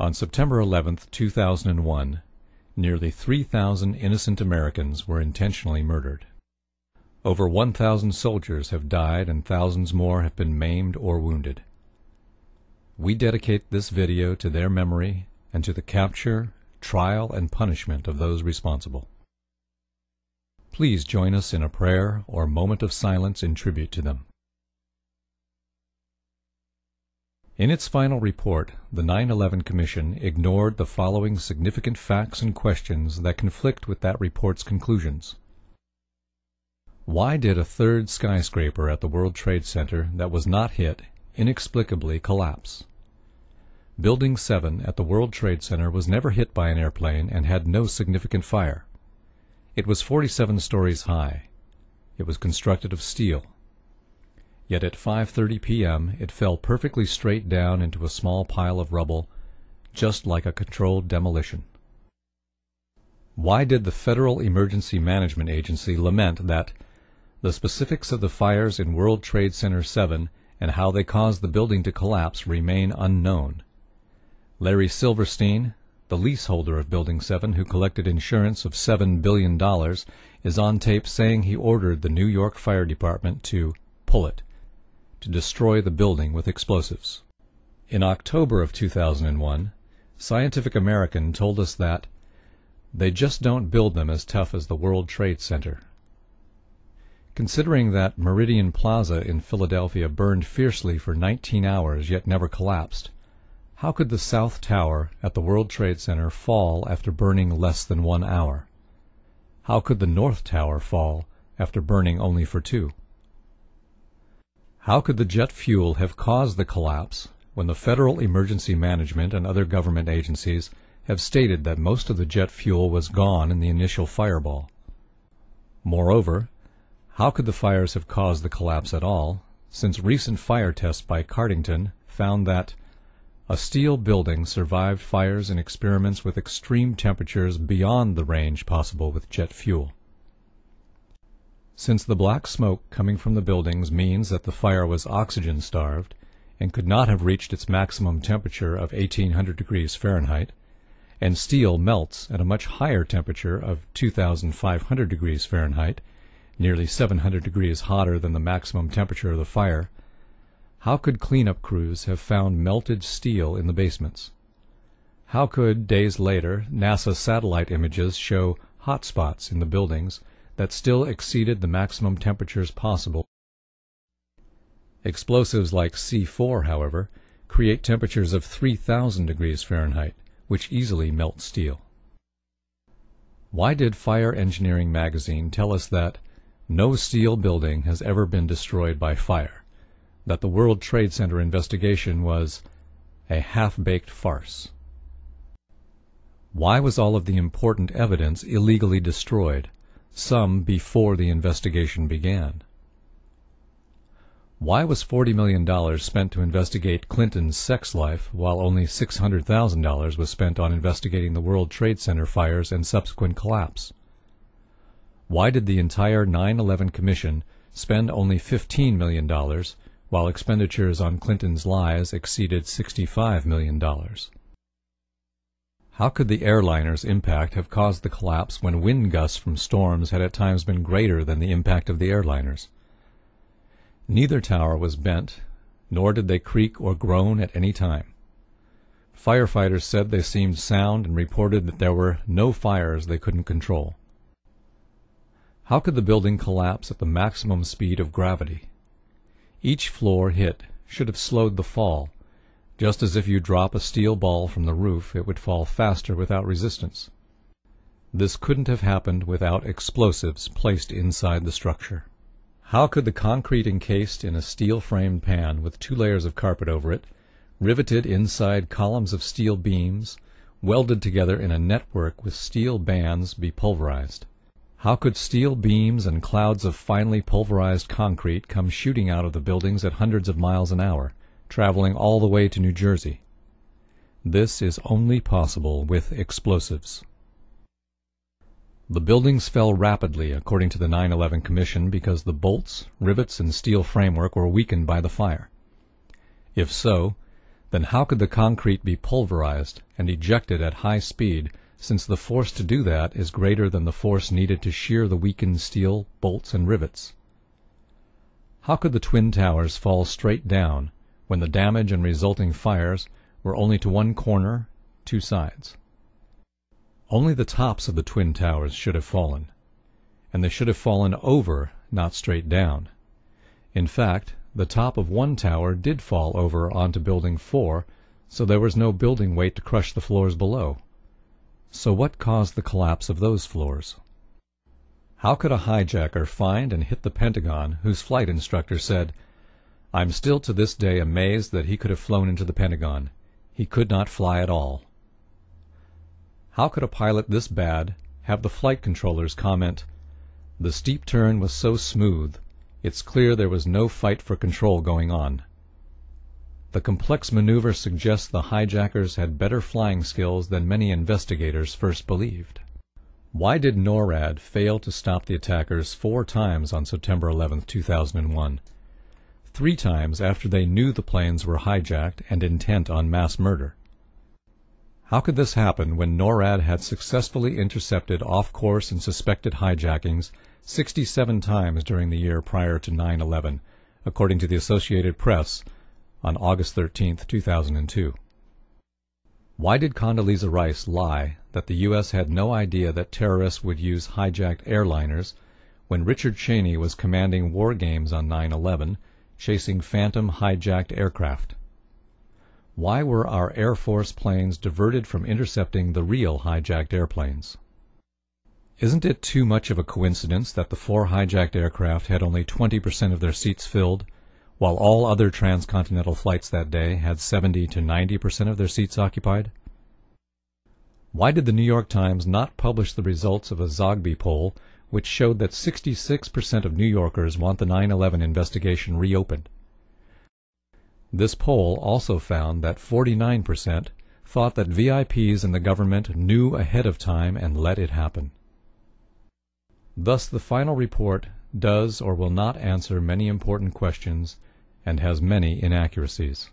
On September 11, 2001, nearly 3,000 innocent Americans were intentionally murdered. Over 1,000 soldiers have died and thousands more have been maimed or wounded. We dedicate this video to their memory and to the capture, trial, and punishment of those responsible. Please join us in a prayer or moment of silence in tribute to them. In its final report, the 9/11 Commission ignored the following significant facts and questions that conflict with that report's conclusions. Why did a third skyscraper at the World Trade Center that was not hit inexplicably collapse? Building 7 at the World Trade Center was never hit by an airplane and had no significant fire. It was 47 stories high. It was constructed of steel. Yet at 5:30 p.m. it fell perfectly straight down into a small pile of rubble, just like a controlled demolition. Why did the Federal Emergency Management Agency lament that the specifics of the fires in World Trade Center 7 and how they caused the building to collapse remain unknown? Larry Silverstein, the leaseholder of Building 7 who collected insurance of $7 billion, is on tape saying he ordered the New York Fire Department to pull it, to destroy the building with explosives. In October of 2001, Scientific American told us that they just don't build them as tough as the World Trade Center. Considering that Meridian Plaza in Philadelphia burned fiercely for 19 hours yet never collapsed, how could the South Tower at the World Trade Center fall after burning less than 1 hour? How could the North Tower fall after burning only for 2? How could the jet fuel have caused the collapse when the Federal Emergency Management and other government agencies have stated that most of the jet fuel was gone in the initial fireball? Moreover, how could the fires have caused the collapse at all, since recent fire tests by Cardington found that a steel building survived fires in experiments with extreme temperatures beyond the range possible with jet fuel? Since the black smoke coming from the buildings means that the fire was oxygen-starved and could not have reached its maximum temperature of 1800 degrees Fahrenheit, and steel melts at a much higher temperature of 2500 degrees Fahrenheit, nearly 700 degrees hotter than the maximum temperature of the fire, how could cleanup crews have found melted steel in the basements? How could, days later, NASA satellite images show hot spots in the buildings that still exceeded the maximum temperatures possible? Explosives like C4, however, create temperatures of 3000 degrees Fahrenheit, which easily melt steel. Why did Fire Engineering magazine tell us that no steel building has ever been destroyed by fire, that the World Trade Center investigation was a half-baked farce? Why was all of the important evidence illegally destroyed, some before the investigation began? Why was $40 million spent to investigate Clinton's sex life while only $600,000 was spent on investigating the World Trade Center fires and subsequent collapse? Why did the entire 9/11 Commission spend only $15 million while expenditures on Clinton's lies exceeded $65 million? How could the airliner's impact have caused the collapse when wind gusts from storms had at times been greater than the impact of the airliners? Neither tower was bent, nor did they creak or groan at any time. Firefighters said they seemed sound and reported that there were no fires they couldn't control. How could the building collapse at the maximum speed of gravity? Each floor hit should have slowed the fall. Just as if you drop a steel ball from the roof, it would fall faster without resistance. This couldn't have happened without explosives placed inside the structure. How could the concrete encased in a steel-framed pan with 2 layers of carpet over it, riveted inside columns of steel beams, welded together in a network with steel bands, be pulverized? How could steel beams and clouds of finely pulverized concrete come shooting out of the buildings at hundreds of miles an hour, traveling all the way to New Jersey? This is only possible with explosives. The buildings fell rapidly, according to the 9/11 Commission, because the bolts, rivets, and steel framework were weakened by the fire. If so, Then how could the concrete be pulverized and ejected at high speed, since the force to do that is greater than the force needed to shear the weakened steel, bolts, and rivets? How could the Twin Towers fall straight down when the damage and resulting fires were only to one corner, two sides? Only the tops of the Twin Towers should have fallen, and they should have fallen over, not straight down. In fact, the top of one tower did fall over onto Building 4, so there was no building weight to crush the floors below. So what caused the collapse of those floors? How could a hijacker find and hit the Pentagon whose flight instructor said, "I'm still to this day amazed that he could have flown into the Pentagon. He could not fly at all"? How could a pilot this bad have the flight controllers comment, "The steep turn was so smooth, it's clear there was no fight for control going on"? The complex maneuver suggests the hijackers had better flying skills than many investigators first believed. Why did NORAD fail to stop the attackers 4 times on September 11, 2001? 3 times after they knew the planes were hijacked and intent on mass murder. How could this happen when NORAD had successfully intercepted off-course and suspected hijackings 67 times during the year prior to 9/11, according to the Associated Press on August 13, 2002? Why did Condoleezza Rice lie that the U.S. had no idea that terrorists would use hijacked airliners when Richard Cheney was commanding war games on 9/11, chasing phantom hijacked aircraft? Why were our Air Force planes diverted from intercepting the real hijacked airplanes? Isn't it too much of a coincidence that the 4 hijacked aircraft had only 20% of their seats filled, while all other transcontinental flights that day had 70 to 90% of their seats occupied? Why did the New York Times not publish the results of a Zogby poll which showed that 66% of New Yorkers want the 9/11 investigation reopened? This poll also found that 49% thought that VIPs in the government knew ahead of time and let it happen. Thus the final report does or will not answer many important questions and has many inaccuracies.